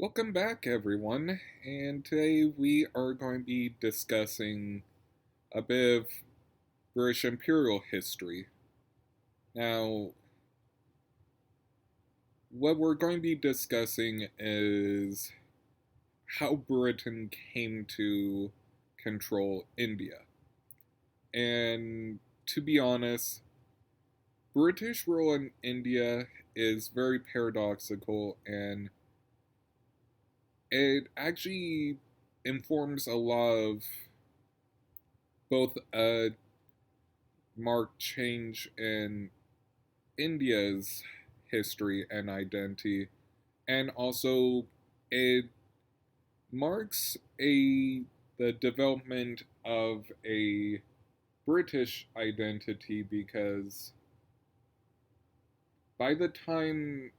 Welcome back, everyone. And today we are going to be discussing a bit of British Imperial history. Now, what we're going to be discussing is how Britain came to control India. And to be honest, British rule in India is very paradoxical and it actually informs a lot of both a marked change in India's history and identity, and also it marks a the development of a British identity because by the time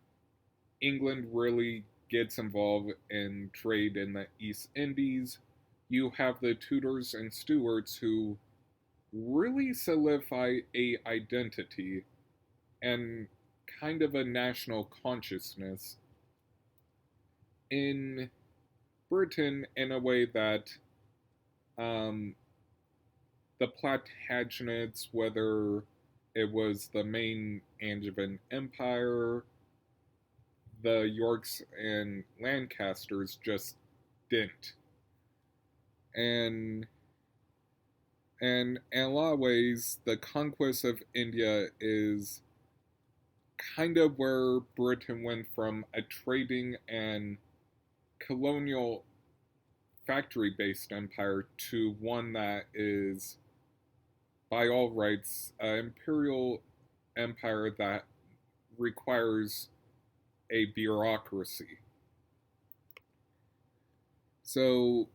England really gets involved in trade in the East Indies, you have the Tudors and Stuarts who really solidify a identity and kind of a national consciousness in Britain in a way that um, the Plantagenets, whether it was the main Angevin Empire, the Yorks and Lancasters, just didn't. And and in a lot of ways, the conquest of India is kind of where Britain went from a trading and colonial factory based empire to one that is, by all rights, an imperial empire that requires a bureaucracy. So,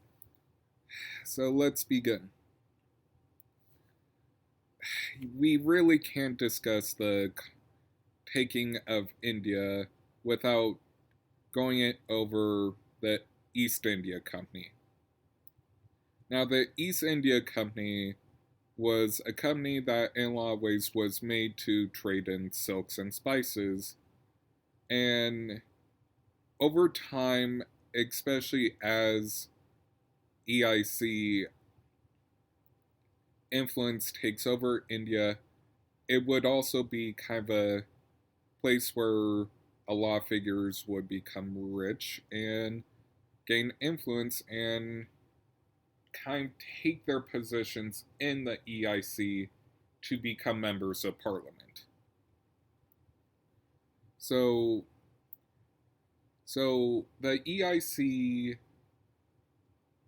so let's begin. We really can't discuss the taking of India without going it over the East India Company. Now, the East India Company was a company that, in a lot of ways, was made to trade in silks and spices. And over time, especially as EIC influence takes over India, it would also be kind of a place where a lot of figures would become rich and gain influence and kind of take their positions in the EIC to become members of parliament. So so the EIC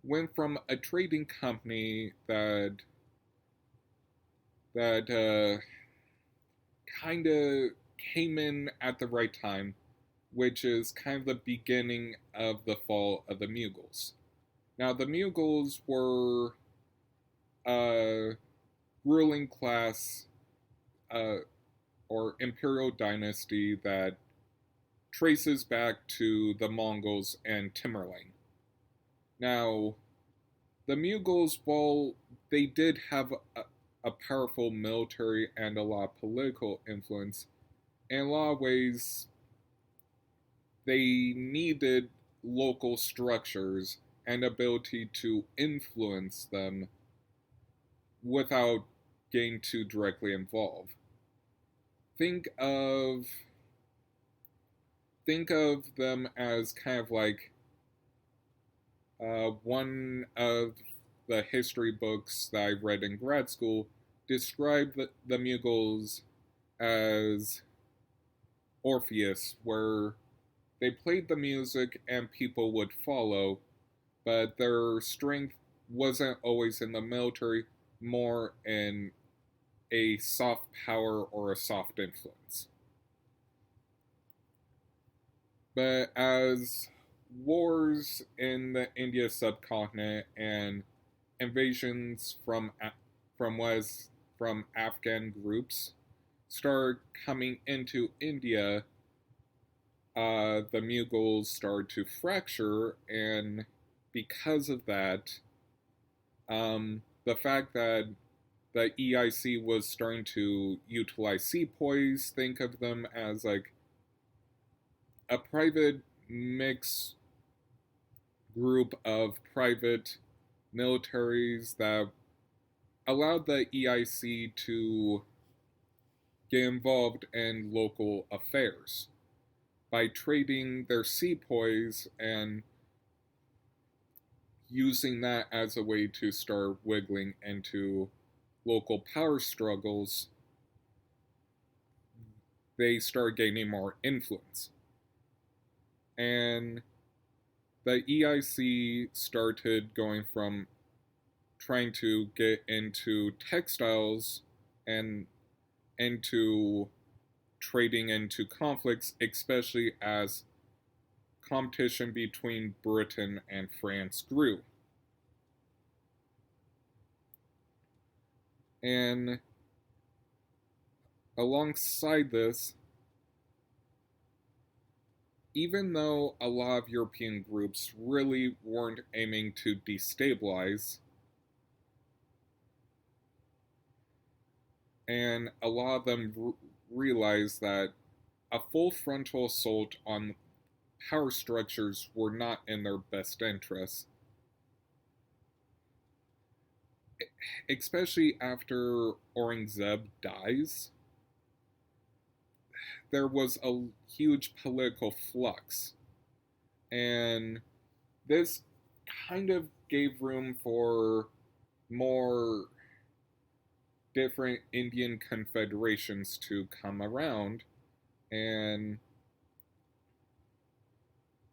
went from a trading company that kind of came in at the right time, which is kind of the beginning of the fall of the Mughals. Now, the Mughals were a ruling class uh, or imperial dynasty that traces back to the Mongols and Timurline. Now, the Mughals, while they did have a powerful military and a lot of political influence, in a lot of ways, they needed local structures and ability to influence them without getting too directly involved. Think of think of them as kind of like one of the history books that I read in grad school described the Mughals as Orpheus, where they played the music and people would follow, but their strength wasn't always in the military, more in a soft power or a soft influence. But as wars in the India subcontinent and invasions from West from Afghan groups start coming into India, the Mughals started to fracture, and because of that, the fact that the EIC was starting to utilize sepoys, think of them as like a private mix group of private militaries that allowed the EIC to get involved in local affairs by trading their sepoys and using that as a way to start wiggling into local power struggles. They start gaining more influence. And the EIC started going from trying to get into textiles and into trading into conflicts, especially as competition between Britain and France grew. And alongside this, even though a lot of European groups really weren't aiming to destabilize, and a lot of them realized that a full frontal assault on power structures were not in their best interests, especially after Aurangzeb dies. There was a huge political flux, and this kind of gave room for more different Indian confederations to come around, and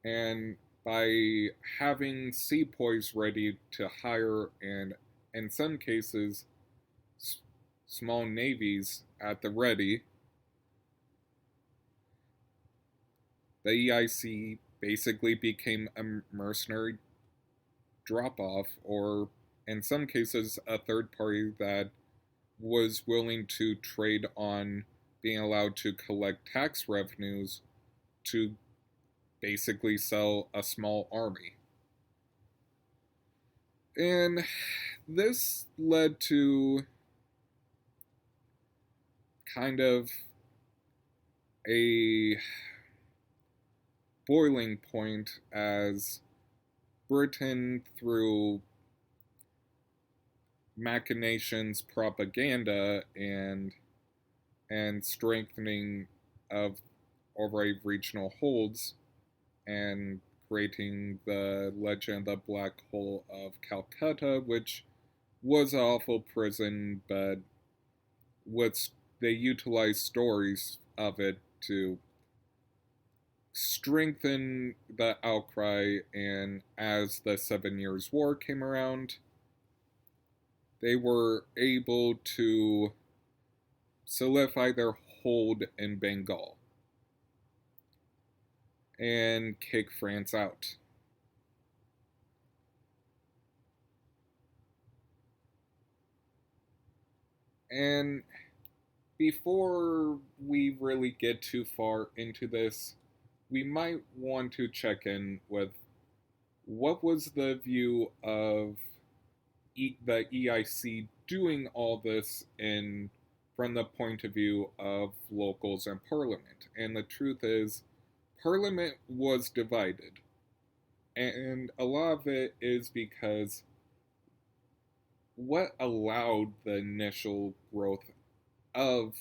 and by having sepoys ready to hire, and in some cases small navies at the ready, the EIC basically became a mercenary drop off, or in some cases a third party that was willing to trade on being allowed to collect tax revenues to basically sell a small army. And this led to kind of a boiling point as Britain, through machinations, propaganda, and strengthening of already regional holds, and creating the legend of the Black Hole of Calcutta, which was an awful prison, but what's they utilized stories of it to strengthen the outcry. And as the 7 Years' War came around, they were able to solidify their hold in Bengal and kick France out. And before we really get too far into this, we might want to check in with what was the view of the EIC doing all this in from the point of view of locals and Parliament. And the truth is, Parliament was divided. And a lot of it is because what allowed the initial growth of,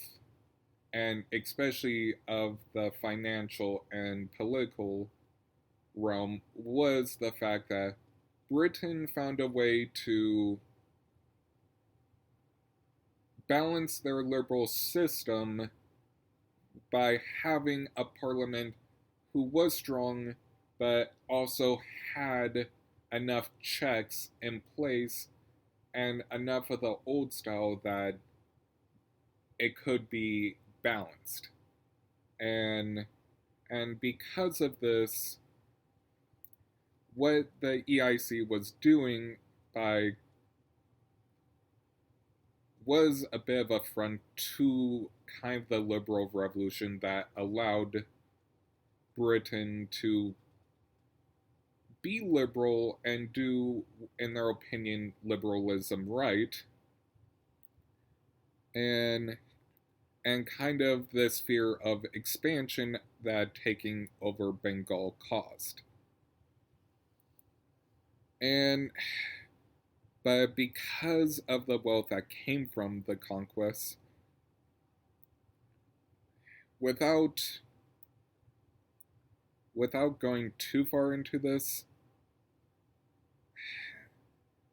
and especially of the financial and political realm, was the fact that Britain found a way to balance their liberal system by having a parliament who was strong but also had enough checks in place and enough of the old style that it could be balanced. And because of this, what the EIC was doing by was a bit of a front to kind of the liberal revolution that allowed Britain to be liberal and do, in their opinion, liberalism right, and kind of this fear of expansion that taking over Bengal caused. And but because of the wealth that came from the conquests, without without going too far into this,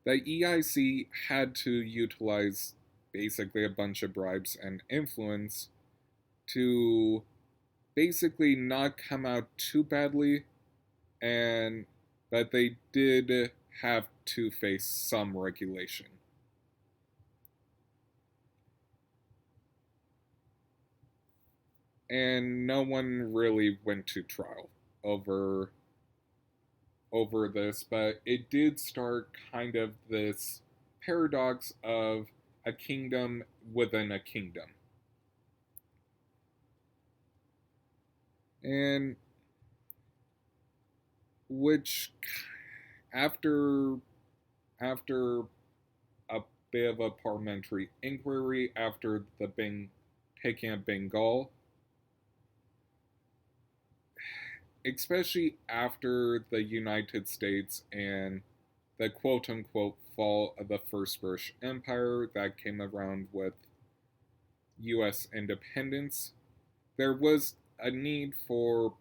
the EIC had to utilize basically a bunch of bribes and influence to basically not come out too badly, and but they did have to face some regulation. And no one really went to trial over this, but it did start kind of this paradox of a kingdom within a kingdom. And which after after a bit of a parliamentary inquiry after the taking of Bengal, especially after the United States and the quote unquote fall of the First British Empire that came around with US independence, there was a need for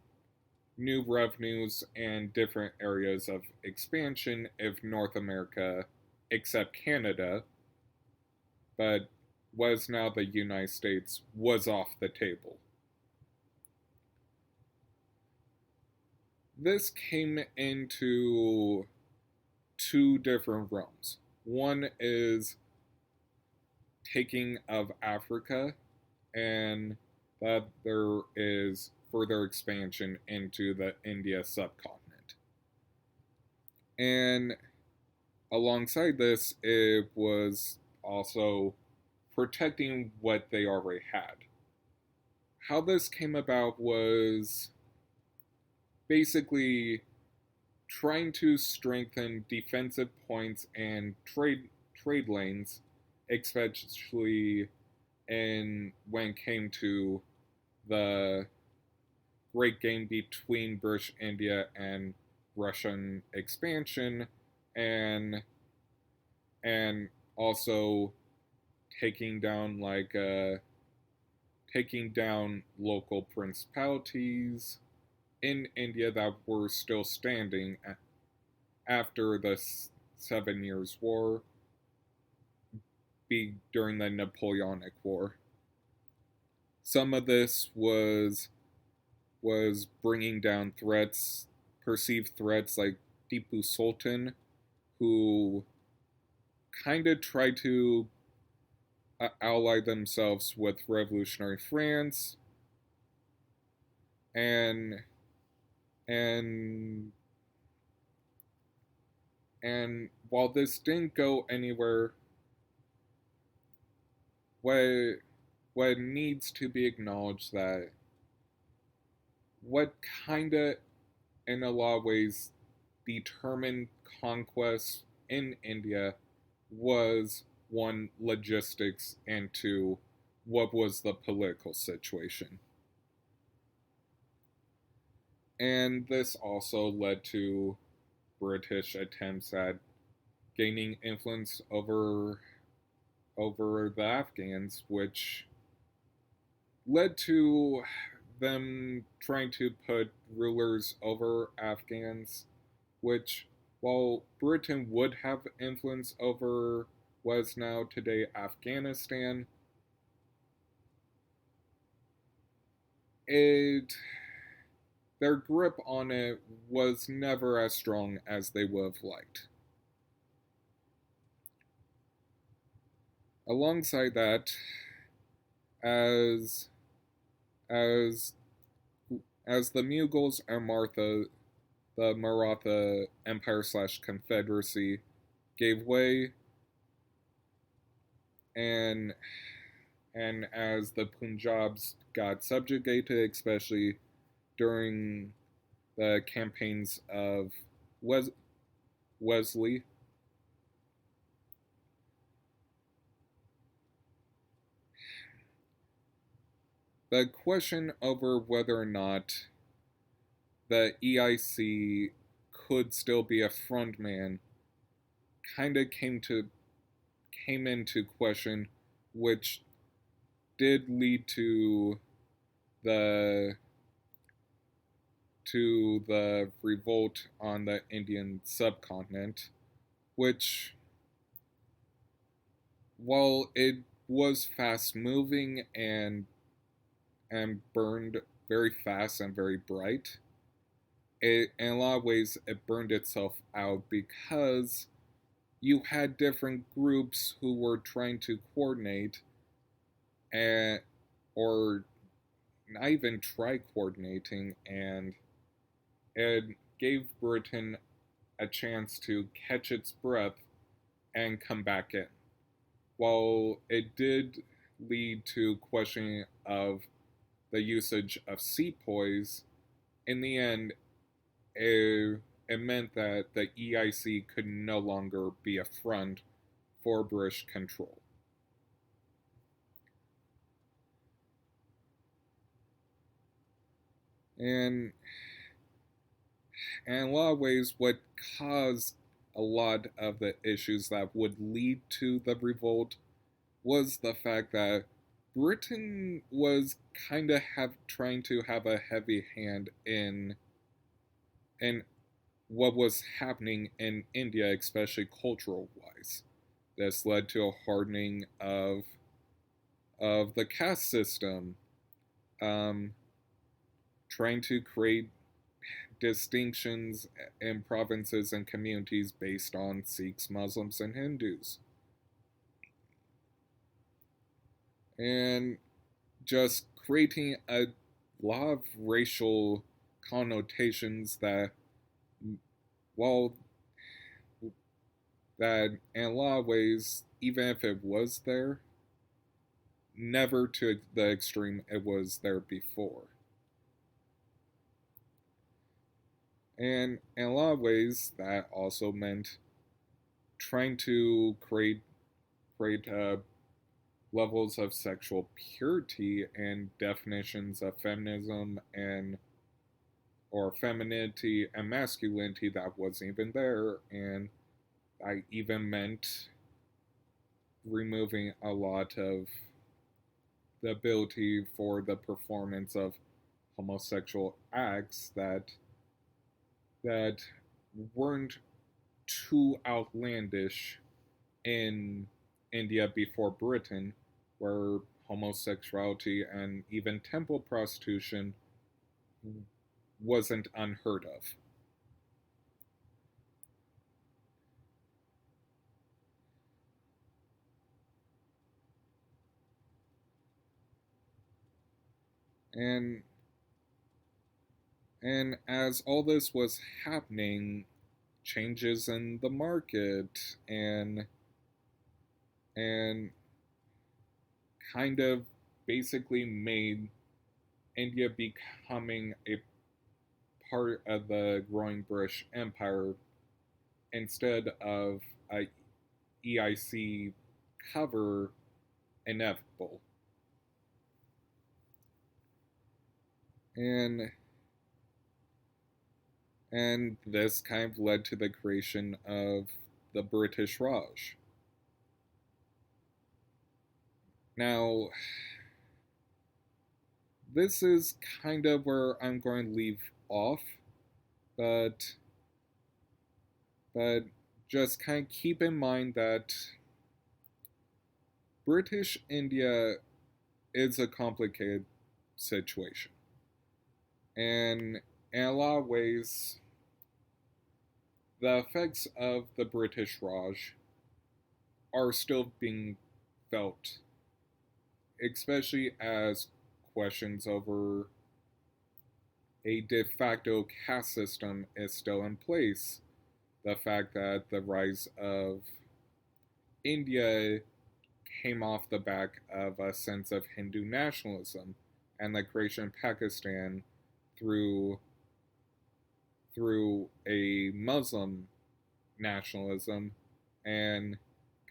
new revenues and different areas of expansion if North America, except Canada, but was now the United States, was off the table. This came into two different realms. One is taking of Africa, and the other is further expansion into the India subcontinent. And alongside this, it was also protecting what they already had. How this came about was basically trying to strengthen defensive points and trade lanes, especially in when it came to the great game between British India and Russian expansion, and and also taking down taking down local principalities in India that were still standing after the 7 Years' War, during the Napoleonic War. Some of this was bringing down threats, perceived threats like Tipu Sultan, who kind of tried to ally themselves with revolutionary France, and and and while this didn't go anywhere, what what needs to be acknowledged that what kinda in a lot of ways determined conquest in India was one, logistics, and two, what was the political situation. And this also led to British attempts at gaining influence over the Afghans, which led to them trying to put rulers over Afghans, which, while Britain would have influence over was now today Afghanistan, it their grip on it was never as strong as they would have liked. Alongside that, as as as the Mughals and the Maratha Empire slash Confederacy gave way, and as the Punjabs got subjugated, especially during the campaigns of Wesley, the question over whether or not the EIC could still be a frontman kind of came into question, which did lead the the revolt on the Indian subcontinent, which, while it was fast moving and burned very fast and very bright, in a lot of ways it burned itself out because you had different groups who were trying to coordinate and or not even try coordinating, and it gave Britain a chance to catch its breath and come back in. While it did lead to questioning of the usage of sepoys, in the end, it meant that the EIC could no longer be a front for British control. And in a lot of ways, what caused a lot of the issues that would lead to the revolt was the fact that Britain was kind of trying to have a heavy hand in what was happening in India, especially cultural wise. This led to a hardening of the caste system, um, trying to create distinctions in provinces and communities based on Sikhs, Muslims, and Hindus. And just creating a lot of racial connotations that, while that in a lot of ways, even if it was there, never to the extreme it was there before. And in a lot of ways, that also meant trying to create levels of sexual purity and definitions of feminism and or femininity and masculinity that wasn't even there, and I even meant removing a lot of the ability for the performance of homosexual acts that weren't too outlandish in India before Britain, where homosexuality and even temple prostitution wasn't unheard of. And and as all this was happening, changes in the market and kind of basically made India becoming a part of the growing British Empire instead of a EIC cover inevitable. And and this kind of led to the creation of the British Raj. Now, this is kind of where I'm going to leave off, but but just kind of keep in mind that British India is a complicated situation. And in a lot of ways, the effects of the British Raj are still being felt, especially as questions over a de facto caste system is still in place. The fact that the rise of India came off the back of a sense of Hindu nationalism and the creation of Pakistan through a Muslim nationalism, and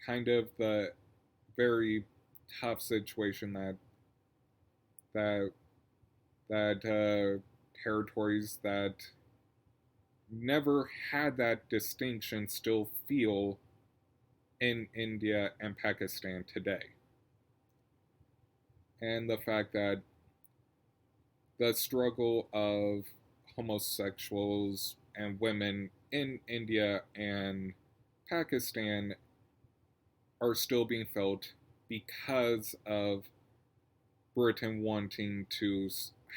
kind of the very tough situation that territories that never had that distinction still feel in India and Pakistan today. And the fact that the struggle of homosexuals and women in India and Pakistan are still being felt because of Britain wanting to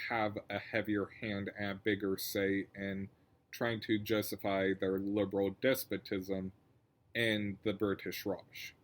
have a heavier hand and a bigger say in trying to justify their liberal despotism in the British Raj.